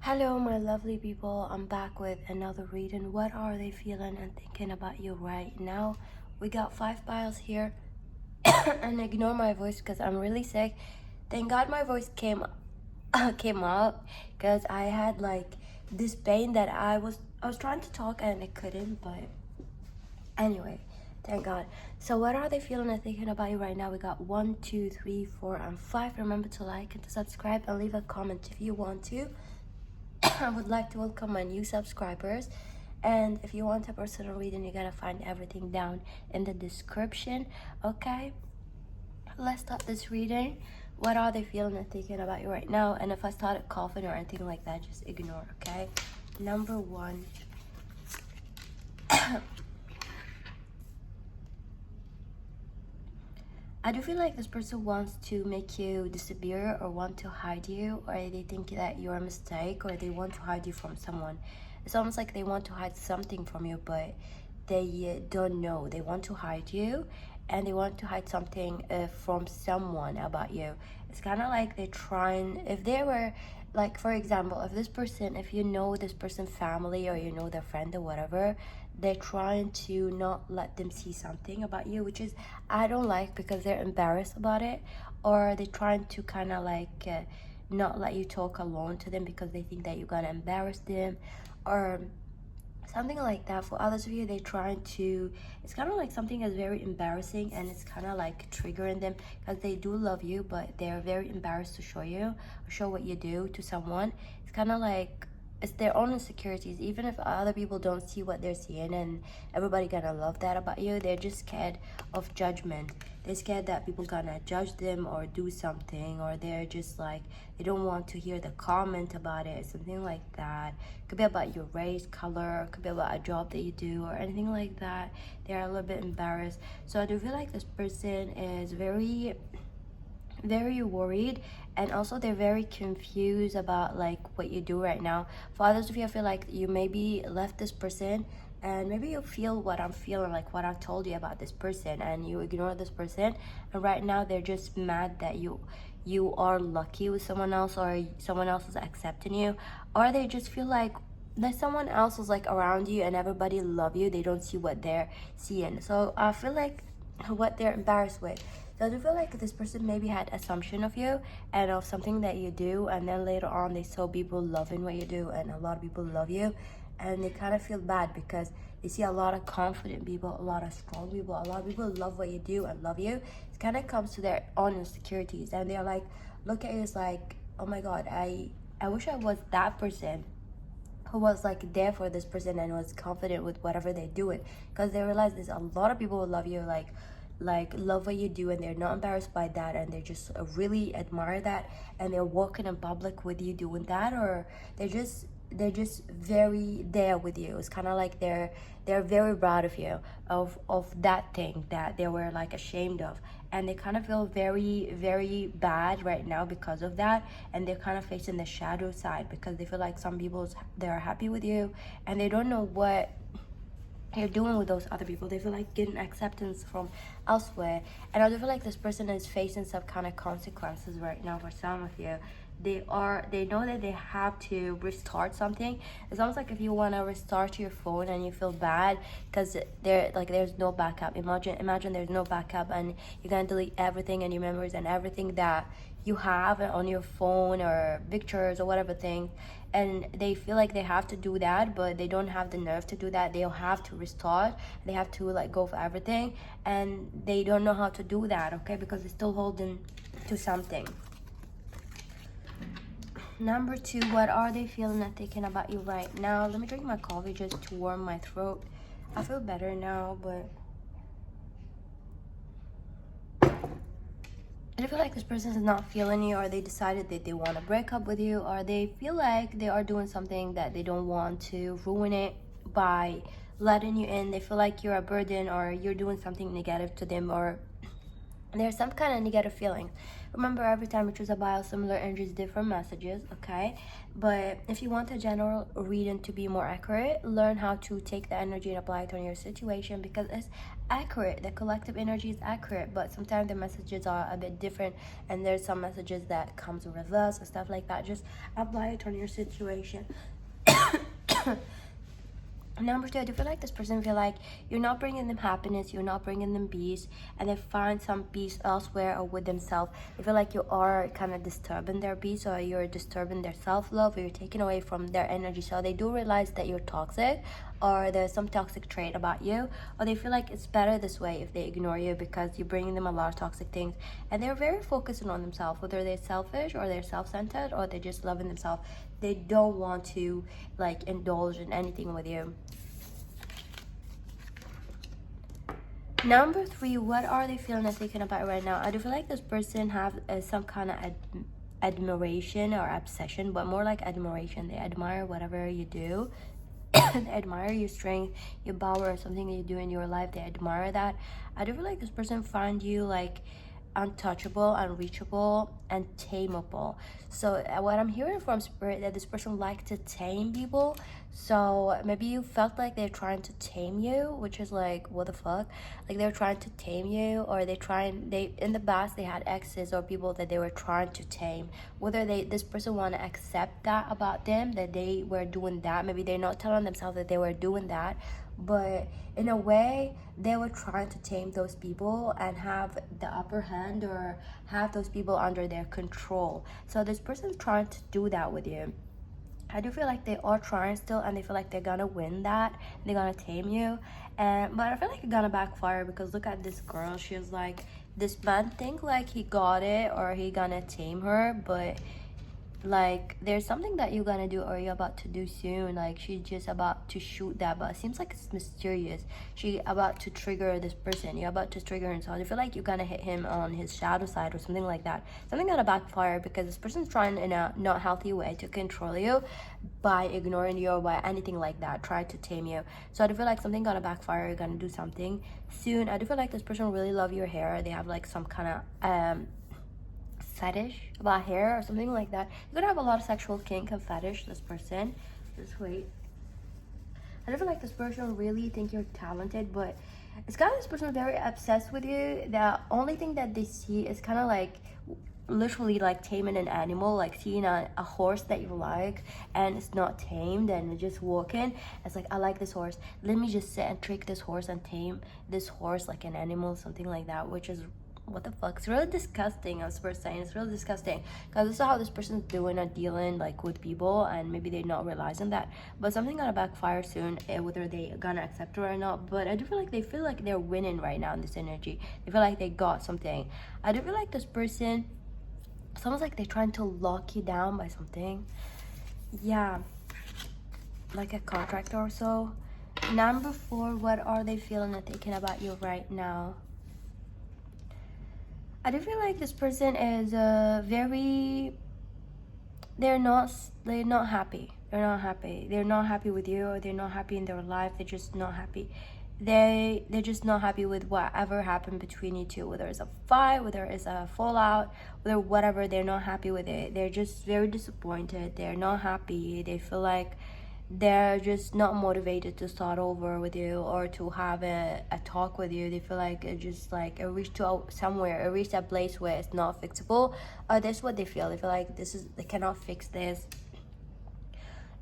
Hello, my lovely people. I'm back with another reading. What are they feeling and thinking about you right now? We got 5 piles here. And ignore my voice because I'm really sick. Thank God my voice came out because I had like this pain that I was trying to talk and I couldn't, but anyway, thank God. So what are they feeling and thinking about you right now? We got 1, 2, 3, 4, and 5. Remember to like and to subscribe and leave a comment if you want to. I would like to welcome my new subscribers, and if you want a personal reading, you're gonna find everything down in the description. Okay, let's start this reading. What are they feeling and thinking about you right now? And if I started coughing or anything like that, just ignore. Okay, number 1. I do feel like this person wants to make you disappear or want to hide you, or they think that you're a mistake, or they want to hide you from someone. It's almost like they want to hide something from you, but they don't know. They want to hide you, and they want to hide something from someone about you. It's kind of like they're trying, if they were, like, for example, if you know this person's family or you know their friend or whatever, they're trying to not let them see something about you, which is I don't like, because they're embarrassed about it, or they're trying to kind of like not let you talk alone to them because they think that you're gonna embarrass them or something like that. For others of you, they're trying to, it's kind of like something that's very embarrassing, and it's kind of like triggering them because they do love you, but they're very embarrassed to show you or show what you do to someone. It's kind of like it's their own insecurities. Even if other people don't see what they're seeing and everybody gonna love that about you, they're just scared of judgment. They're scared that people gonna judge them or do something, or they're just like they don't want to hear the comment about it, something like that. Could be about your race, color, could be about a job that you do or anything like that. They're a little bit embarrassed. So I do feel like this person is very worried, and also they're very confused about like what you do right now. For others of you, I feel like you maybe left this person and maybe you feel what I'm feeling, like what I've told you about this person, and you ignore this person, and right now they're just mad that you are lucky with someone else, or someone else is accepting you, or they just feel like that someone else is like around you and everybody love you. They don't see what they're seeing. So I feel like what they're embarrassed with. So I do feel like this person maybe had assumption of you and of something that you do, and then later on they saw people loving what you do, and a lot of people love you, and they kind of feel bad because they see a lot of confident people, a lot of strong people, a lot of people love what you do and love you. It kind of comes to their own insecurities, and they're like, look at you, it's like, oh my god, I wish I was that person who was like there for this person and was confident with whatever they're doing, because they realize there's a lot of people who love you, like love what you do, and they're not embarrassed by that, and they just really admire that, and they're walking in public with you doing that, or they're just very there with you. It's kind of like they're very proud of you, of that thing that they were like ashamed of, and they kind of feel very bad right now because of that, and they're kind of facing the shadow side because they feel like some people, they're happy with you and they don't know what you're doing with those other people. They feel like getting acceptance from elsewhere, and I do feel like this person is facing some kind of consequences right now. For some of you, they know that they have to restart something. It's almost like if you want to restart your phone and you feel bad because there's no backup. Imagine there's no backup, and you're gonna delete everything and your memories and everything that you have on your phone or pictures or whatever thing, and they feel like they have to do that, but they don't have the nerve to do that. They'll have to restart, they have to like go for everything, and they don't know how to do that, okay, because they're still holding to something. Number 2, what are they feeling and thinking about you right now? Let me drink my coffee just to warm my throat. I feel better now, but I feel like this person is not feeling you, or they decided that they want to break up with you, or they feel like they are doing something that they don't want to ruin it by letting you in. They feel like you're a burden, or you're doing something negative to them, or there's some kind of negative feeling. Remember, every time you choose a biosimilar energies, different messages, okay? But if you want a general reading to be more accurate, learn how to take the energy and apply it on your situation, because it's accurate. The collective energy is accurate, but sometimes the messages are a bit different, and there's some messages that comes with reverse and stuff like that. Just apply it on your situation. Number two, I do feel like this person feel like you're not bringing them happiness, you're not bringing them peace, and they find some peace elsewhere or with themselves. They feel like you are kind of disturbing their peace, or you're disturbing their self-love, or you're taking away from their energy. So they do realize that you're toxic, or there's some toxic trait about you, or they feel like it's better this way if they ignore you, because you're bringing them a lot of toxic things. And they're very focusing on themselves, whether they're selfish or they're self-centered or they're just loving themselves. They don't want to like indulge in anything with you. Number three, what are they feeling and thinking about right now? I do feel like this person have some kind of admiration or obsession, but more like admiration. They admire whatever you do. They admire your strength, your power, or something that you do in your life. They admire that. I do feel like this person find you like untouchable, unreachable, and tameable. So what I'm hearing from spirit, that this person like to tame people. So maybe you felt like they're trying to tame you, which is like, what the fuck? Like they're trying to tame you, or they in the past they had exes or people that they were trying to tame. Whether this person want to accept that about them, that they were doing that. Maybe they're not telling themselves that they were doing that, but in a way they were trying to tame those people and have the upper hand, or have those people under their control. So this person's trying to do that with you. I do feel like they are trying still, and they feel like they're gonna win that, they're gonna tame you. But I feel like it's gonna backfire, because look at this girl. She's like, this man think like he got it, or he gonna tame her, but like there's something that you're gonna do or you're about to do soon. Like she's just about to shoot that, but it seems like it's mysterious. She about to trigger this person, you're about to trigger him. So I feel like you're gonna hit him on his shadow side or something like that. Something gonna backfire, because this person's trying in a not healthy way to control you by ignoring you or by anything like that, try to tame you. So I do feel like something gonna backfire. You're gonna do something soon. I do feel like this person really love your hair. They have like some kind of fetish about hair or something like that. You're gonna have a lot of sexual kink and fetish, this person. Just wait. I don't feel like this person really think you're talented, but it's kind of this person very obsessed with you. The only thing that they see is kind of like literally like taming an animal, like seeing a horse that you like and it's not tamed and it's just walking. It's like, I like this horse, let me just sit and trick this horse and tame this horse like an animal, something like that, which is, what the fuck, it's really disgusting. I was first saying it's really disgusting, because this is how this person's doing and dealing like with people, and maybe they're not realizing that. But something gonna backfire soon, whether they gonna accept it or not. But I do feel like they feel like they're winning right now in this energy. They feel like they got something. I do feel like this person, it's almost like they're trying to lock you down by something. Yeah, like a contract or so. Number four, what are they feeling and thinking about you right now? I do feel like this person is they're not happy. They're not happy. They're not happy with you, or they're not happy in their life. They're just not happy. They're just not happy with whatever happened between you two, whether it's a fight, whether it's a fallout, whether whatever. They're not happy with it. They're just very disappointed. They're not happy. They feel like they're just not motivated to start over with you, or to have a talk with you. They feel like it just like it reached a place where it's not fixable, or that's what they feel. They feel like they cannot fix this.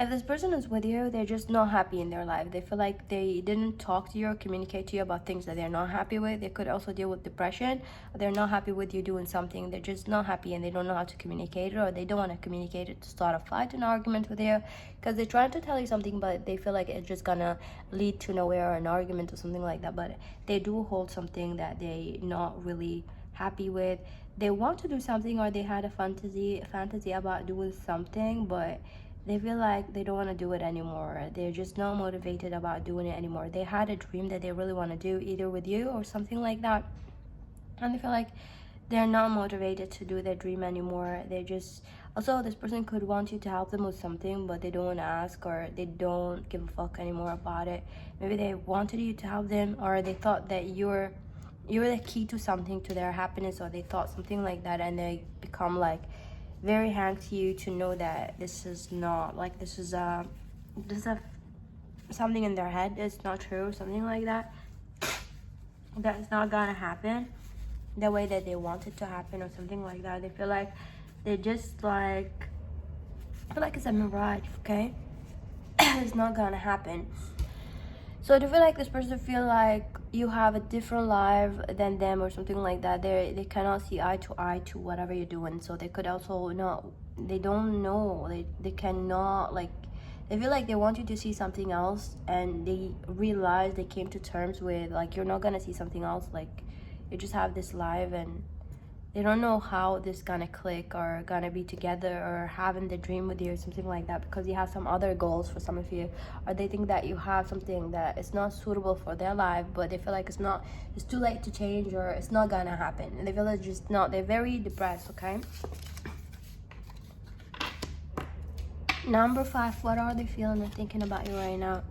If this person is with you, they're just not happy in their life. They feel like they didn't talk to you or communicate to you about things that they're not happy with. They could also deal with depression. They're not happy with you doing something. They're just not happy, and they don't know how to communicate it, or they don't want to communicate it to start a fight, an argument with you, because they're trying to tell you something, but they feel like it's just gonna lead to nowhere, or an argument or something like that. But they do hold something that they not really happy with. They want to do something, or they had a fantasy about doing something, but they feel like they don't want to do it anymore. They're just not motivated about doing it anymore. They had a dream that they really want to do, either with you or something like that, and they feel like they're not motivated to do their dream anymore. They just, also this person could want you to help them with something, but they don't want to ask, or they don't give a fuck anymore about it. Maybe they wanted you to help them, or they thought that you're you're the key to something, to their happiness, or they thought something like that, and they become like very hang to you to know that this is not like, this is something in their head, it's not true, something like that, that is not gonna happen the way that they want it to happen, or something like that. They feel like they just like, I feel like it's a mirage, okay? It's not gonna happen. So I do feel like this person feel like you have a different life than them, or something like that. They cannot see eye to eye to whatever you're doing. So they could also not, they don't know, they cannot, like, they feel like they want you to see something else, and they realize, they came to terms with like, you're not gonna see something else, like you just have this life, and they don't know how this gonna click or gonna be together, or having the dream with you or something like that, because you have some other goals for some of you, or they think that you have something that is not suitable for their life, but they feel like it's not, it's too late to change, or it's not gonna happen, and they feel like just not, they're very depressed, okay? Number 5, what are they feeling and thinking about you right now?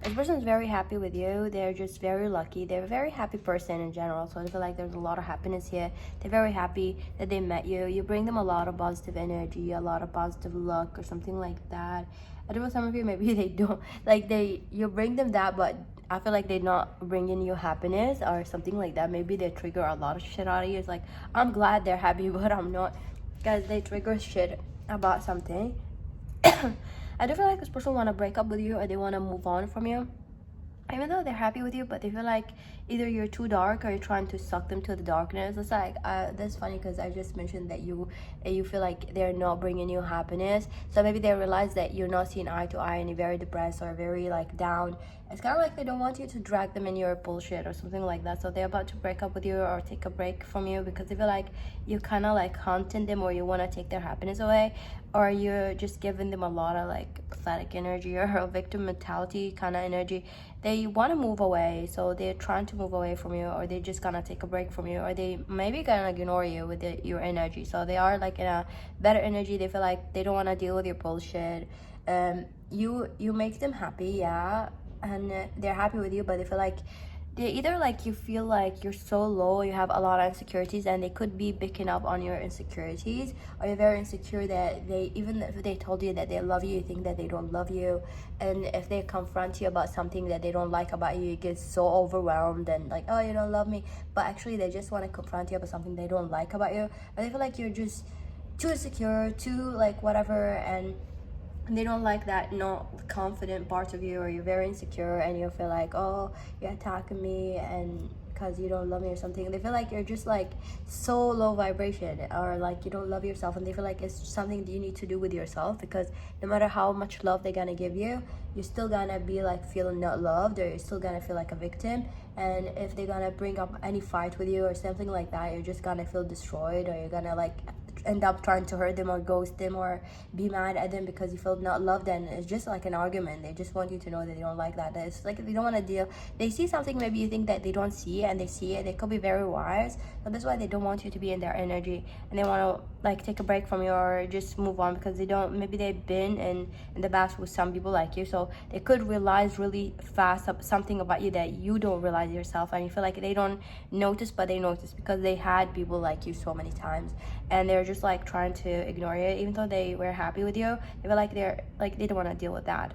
This person is very happy with you. They're just very lucky. They're a very happy person in general, so I feel like there's a lot of happiness here. They're very happy that they met you. You bring them a lot of positive energy, a lot of positive luck, or something like that. I don't know, some of you, maybe they don't, like, you bring them that, but I feel like they're not bringing you happiness or something like that. Maybe they trigger a lot of shit out of you. It's like, I'm glad they're happy, but I'm not, because they trigger shit about something. I do feel like this person want to break up with you, or they want to move on from you, even though they're happy with you, but they feel like either you're too dark, or you're trying to suck them to the darkness. It's like, that's funny, because I just mentioned that you feel like they're not bringing you happiness, so maybe they realize that you're not seeing eye to eye, and you're very depressed or very like down. It's kind of like they don't want you to drag them in your bullshit or something like that, so they're about to break up with you or take a break from you, because they feel like you're kind of like haunting them, or you want to take their happiness away, or you're just giving them a lot of like pathetic energy, or a victim mentality kind of energy. They want to move away, so they're trying to move away from you, or they're just gonna take a break from you, or they maybe gonna ignore you with your energy. So they are like in a better energy. They feel like they don't want to deal with your bullshit. You make them happy, yeah, and they're happy with you, but they feel like they either like, you feel like you're so low, you have a lot of insecurities, and they could be picking up on your insecurities, or you're very insecure that they, even if they told you that they love you, you think that they don't love you, and if they confront you about something that they don't like about you, you get so overwhelmed and like, oh, you don't love me, but actually they just want to confront you about something they don't like about you, and they feel like you're just too insecure, too like whatever, and they don't like that not confident part of you, or you're very insecure, and you feel like, oh, you're attacking me and because you don't love me or something. They feel like you're just like so low vibration, or like you don't love yourself, and they feel like it's something that you need to do with yourself, because no matter how much love they're gonna give you, you're still gonna be like feeling not loved, or you're still gonna feel like a victim. And if they're gonna bring up any fight with you or something like that, you're just gonna feel destroyed, or you're gonna like end up trying to hurt them or ghost them or be mad at them because you feel not loved, and it's just like an argument. They just want you to know that they don't like that. It's like they don't want to deal. They see something maybe you think that they don't see, and they see it. They could be very wise, so that's why they don't want you to be in their energy, and they want to like take a break from you or just move on, because they don't, maybe they've been in the past with some people like you, so they could realize really fast something about you that you don't realize yourself, and you feel like they don't notice, but they notice because they had people like you so many times, and they're just like trying to ignore you, even though they were happy with you. They feel like they don't want to deal with that.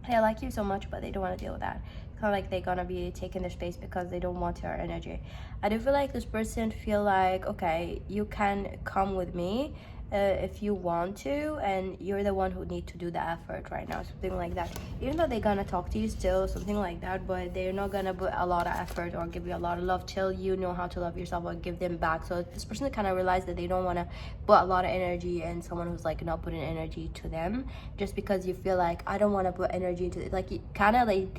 They like you so much, but they don't want to deal with that. It's kind of like they're gonna be taking their space because they don't want your energy. I do feel like this person feel like, okay, you can come with me if you want to, and you're the one who need to do the effort right now, something like that. Even though they're gonna talk to you still, something like that, but they're not gonna put a lot of effort or give you a lot of love till you know how to love yourself or give them back. So this person kind of realized that they don't want to put a lot of energy in someone who's like not putting energy to them, just because you feel like, I don't want to put energy into it. Like, kind of like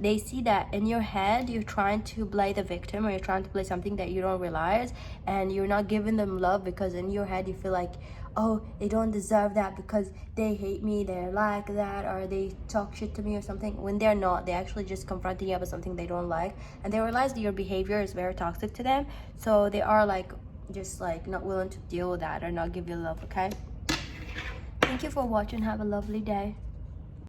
they see that in your head you're trying to play the victim, or you're trying to play something that you don't realize, and you're not giving them love because in your head you feel like, oh, they don't deserve that because they hate me, they're like that, or they talk shit to me or something, when they're not. They're actually just confronting you about something they don't like, and they realize that your behavior is very toxic to them, so they are like just like not willing to deal with that or not give you love. Okay, thank you for watching. Have a lovely day.